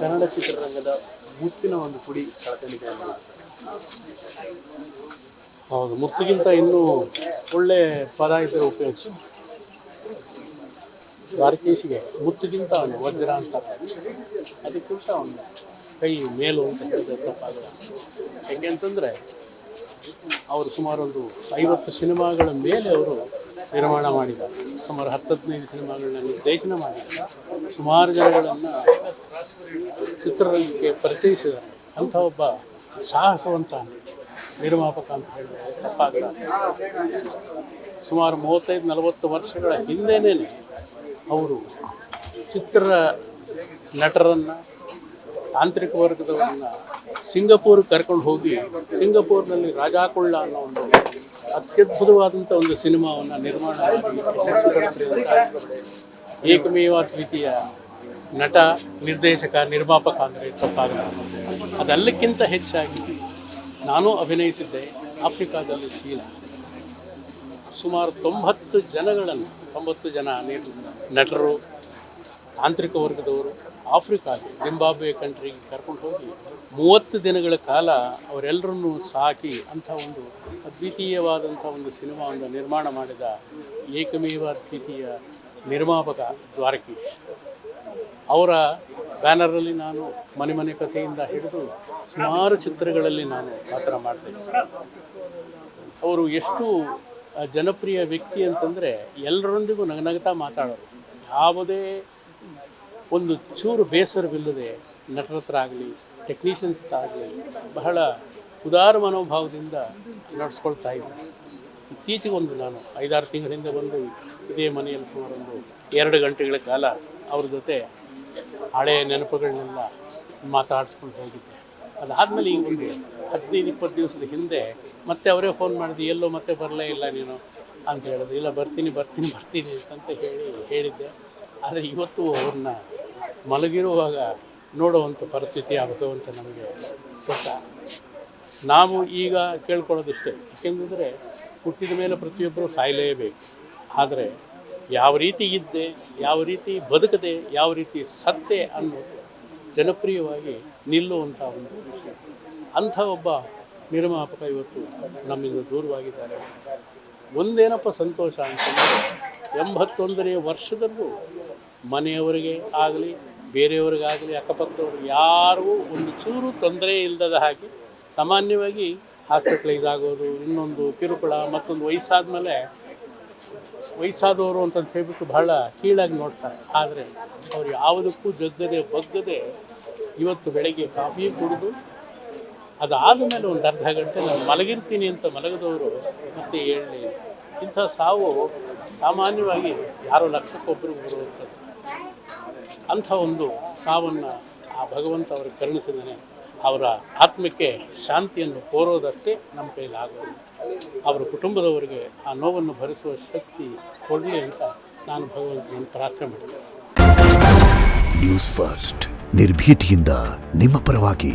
ಕನ್ನಡ ಚಿತ್ರರಂಗದ ಮುತ್ತಿನ ಒಂದು ಪುಡಿ ಕಳ್ಕೊಂಡಿದೆ. ಹೌದು, ಮುತ್ತಿಗಿಂತ ಇನ್ನೂ ಒಳ್ಳೆ ಪದ ಇದ್ದರೆ ಉಪಯೋಗಿಸಿ. ದ್ವಾರಕೀಶಿಗೆ ಮುತ್ತಿಗಿಂತ ಅವನು ವಜ್ರ ಅಂತ, ಅದಕ್ಕಿಂತ ಅವನು ಕೈ ಮೇಲು ಅಂತ ಹೇಳಿದ್ರೆ ತಪ್ಪಾಗಲ್ಲ. ಯಾಕೆ ಅಂತಂದರೆ ಅವರು ಸುಮಾರು ಒಂದು 50 ಸಿನಿಮಾಗಳ ಮೇಲೆ ಅವರು ನಿರ್ಮಾಣ ಮಾಡಿದ್ದಾರೆ. ಸುಮಾರು 10-15 ಸಿನಿಮಾಗಳನ್ನ ನಿರ್ದೇಶನ ಮಾಡಿದ್ದಾರೆ. ಸುಮಾರು ಜನಗಳನ್ನು ಚಿತ್ರರಂಗಕ್ಕೆ ಪರಿಚಯಿಸಿದ್ದಾರೆ. ಅಂಥ ಒಬ್ಬ ಸಾಹಸವಂತ ನಿರ್ಮಾಪಕ ಅಂತ ಹೇಳಿದ್ರೆ ತಪ್ಪಾಗಲ್ಲ. ಸುಮಾರು 35-40 ವರ್ಷಗಳ ಹಿಂದೆನೇ ಅವರು ಚಿತ್ರ ನಟರನ್ನು, ತಾಂತ್ರಿಕ ವರ್ಗದವರನ್ನು ಸಿಂಗಪೂರ್ಗೆ ಕರ್ಕೊಂಡು ಹೋಗಿ ಸಿಂಗಪೂರ್ನಲ್ಲಿ ರಾಜಾಕುಳ್ಳ ಅನ್ನೋ ಒಂದು ಅತ್ಯದ್ಭುತವಾದಂಥ ಒಂದು ಸಿನಿಮಾವನ್ನು ನಿರ್ಮಾಣ ಮಾಡಿ ಯಶಸ್ವಿಗೊಳಿಸಿದಂಥ ಏಕಮೇವಾದ್ವಿತೀಯ ನಟ, ನಿರ್ದೇಶಕ, ನಿರ್ಮಾಪಕ ಅಂದರೆ ತಪ್ಪಾಗಲ್ಲ. ಅದೆಲ್ಲಕ್ಕಿಂತ ಹೆಚ್ಚಾಗಿ ನಾನು ಅಭಿನಯಿಸಿದ್ದೆ ಆಫ್ರಿಕಾದಲ್ಲಿ ಶೀಲಾ. ಸುಮಾರು 90 ಜನ ನಟರು, ತಾಂತ್ರಿಕ ವರ್ಗದವರು ಆಫ್ರಿಕಾಗೆ, ಜಿಂಬಾಬ್ವೆ ಕಂಟ್ರಿಗೆ ಕರ್ಕೊಂಡು ಹೋಗಿ 30 ದಿನಗಳ ಕಾಲ ಅವರೆಲ್ಲರನ್ನೂ ಸಾಕಿ ಅಂಥ ಒಂದು ಅದ್ವಿತೀಯವಾದಂಥ ಒಂದು ಸಿನಿಮಾವನ್ನು ನಿರ್ಮಾಣ ಮಾಡಿದ ಏಕಮೇವಾದ್ವಿತೀಯ ನಿರ್ಮಾಪಕ ದ್ವಾರಕೀಶ್. ಅವರ ಬ್ಯಾನರಲ್ಲಿ ನಾನು ಮನೆ ಕಥೆಯಿಂದ ಹಿಡಿದು ಸುಮಾರು ಚಿತ್ರಗಳಲ್ಲಿ ನಾನು ಪಾತ್ರ ಮಾಡ್ತೇನೆ. ಅವರು ಎಷ್ಟು ಜನಪ್ರಿಯ ವ್ಯಕ್ತಿ ಅಂತಂದರೆ ಎಲ್ಲರೊಂದಿಗೂ ನಗನಗ್ತಾ ಮಾತಾಡೋರು. ಯಾವುದೇ ಒಂದು ಚೂರು ಬೇಸರವಿಲ್ಲದೆ ನಟರ ಹತ್ರ ಆಗಲಿ, ಟೆಕ್ನಿಷಿಯನ್ಸ್ ಹತ್ರ ಆಗಲಿ ಬಹಳ ಉದಾರ ಮನೋಭಾವದಿಂದ ನಡೆಸ್ಕೊಳ್ತಾ ಇದ್ದೆ. ಇತ್ತೀಚೆಗೆ ನಾನು 5-6 ತಿಂಗಳಿಂದ ಬಂದು ಇದೇ ಮನೆಯಲ್ಲಿ ಸುಮಾರು ಒಂದು 2 ಗಂಟೆಗಳ ಕಾಲ ಅವ್ರ ಜೊತೆ ಹಳೆಯ ನೆನಪುಗಳನ್ನೆಲ್ಲ ಮಾತಾಡಿಸ್ಕೊಂಡು ಹೋಗಿದ್ದೆ. ಅದಾದಮೇಲೆ ಈಗ ಒಂದು 15-20 ದಿವಸದ ಹಿಂದೆ ಮತ್ತೆ ಅವರೇ ಫೋನ್ ಮಾಡಿದ್ದು, ಎಲ್ಲೋ ಮತ್ತೆ ಬರಲೇ ಇಲ್ಲ ನೀನು ಅಂತ ಹೇಳಿದ್ರು. ಇಲ್ಲ, ಬರ್ತೀನಿ ಅಂತ ಹೇಳಿದ್ದೆ. ಆದರೆ ಇವತ್ತು ಅವ್ರನ್ನ ಮಲಗಿರುವಾಗ ನೋಡುವಂಥ ಪರಿಸ್ಥಿತಿ ಆ ಭಗವಂತ ನಮಗೆ ಕೊಟ್ಟ. ನಾವು ಈಗ ಕೇಳ್ಕೊಳ್ಳೋದಿಷ್ಟೇ, ಏಕೆಂದರೆ ಹುಟ್ಟಿದ ಮೇಲೆ ಪ್ರತಿಯೊಬ್ಬರೂ ಸಾಯಲೇಬೇಕು. ಆದರೆ ಯಾವ ರೀತಿ ಇದ್ದೆ, ಯಾವ ರೀತಿ ಬದುಕದೆ, ಯಾವ ರೀತಿ ಸತ್ತೆ ಅನ್ನೋದು ಜನಪ್ರಿಯವಾಗಿ ನಿಲ್ಲುವಂಥ ಒಂದು ವಿಷಯ. ಅಂಥ ಒಬ್ಬ ನಿರ್ಮಾಪಕ ಇವತ್ತು ನಮ್ಮಿಂದ ದೂರವಾಗಿದ್ದಾರೆ. ಒಂದೇನಪ್ಪ ಸಂತೋಷ ಅಂತಂದರೆ 81ನೇ ವರ್ಷದಲ್ಲೂ ಮನೆಯವರಿಗೆ ಆಗಲಿ, ಬೇರೆಯವರಿಗಾಗಲಿ, ಅಕ್ಕಪಕ್ಕದವ್ರಿಗೆ ಯಾರಿಗೂ ಒಂದು ಚೂರು ತೊಂದರೆ ಇಲ್ಲದ ಹಾಗೆ ಸಾಮಾನ್ಯವಾಗಿ ಹಾಸ್ಪಿಟ್ಲೈಸ್ ಆಗೋದು, ಇನ್ನೊಂದು ಕಿರುಕುಳ, ಮತ್ತೊಂದು ವಯಸ್ಸಾದವರು ಅಂತಂತ ಹೇಳ್ಬಿಟ್ಟು ಬಹಳ ಕೀಳಾಗಿ ನೋಡ್ತಾರೆ. ಆದರೆ ಅವರು ಯಾವುದಕ್ಕೂ ಜಗ್ಗದೆ ಬಗ್ಗದೆ ಇವತ್ತು ಬೆಳಗ್ಗೆ ಕಾಫಿ ಕುಡಿದು ಅದಾದ ಮೇಲೆ ಒಂದು ಅರ್ಧ ಗಂಟೆ ನಾನು ಮಲಗಿರ್ತೀನಿ ಅಂತ ಮಲಗಿದವರು ಮತ್ತೆ ಹೇಳಲಿ. ಇಂಥ ಸಾವು ಸಾಮಾನ್ಯವಾಗಿ ಯಾರೋ ಲಕ್ಷಕ್ಕೊಬ್ಬರು ಬರುವಂಥದ್ದು. ಅಂಥ ಒಂದು ಸಾವನ್ನು ಆ ಭಗವಂತ ಅವ್ರಿಗೆ ಕರುಣಿಸಿದ್ದಾನೆ. ಅವರ ಆತ್ಮಕ್ಕೆ ಶಾಂತಿಯನ್ನು ಕೋರೋದಷ್ಟೇ ನಮ್ಮ ಕೈಲಾಗೋದು. ಅವರ ಕುಟುಂಬದವರಿಗೆ ಆ ನೋವನ್ನು ಭರಿಸುವ ಶಕ್ತಿ ಕೊಡಲಿ ಅಂತ ನಾನು ಭಗವಂತನನ್ನು ಪ್ರಾರ್ಥನೆ ಮಾಡಿದೆ. ನ್ಯೂಸ್ ಫಸ್ಟ್, ನಿರ್ಭೀತಿಯಿಂದ ನಿಮ್ಮ ಪರವಾಗಿ.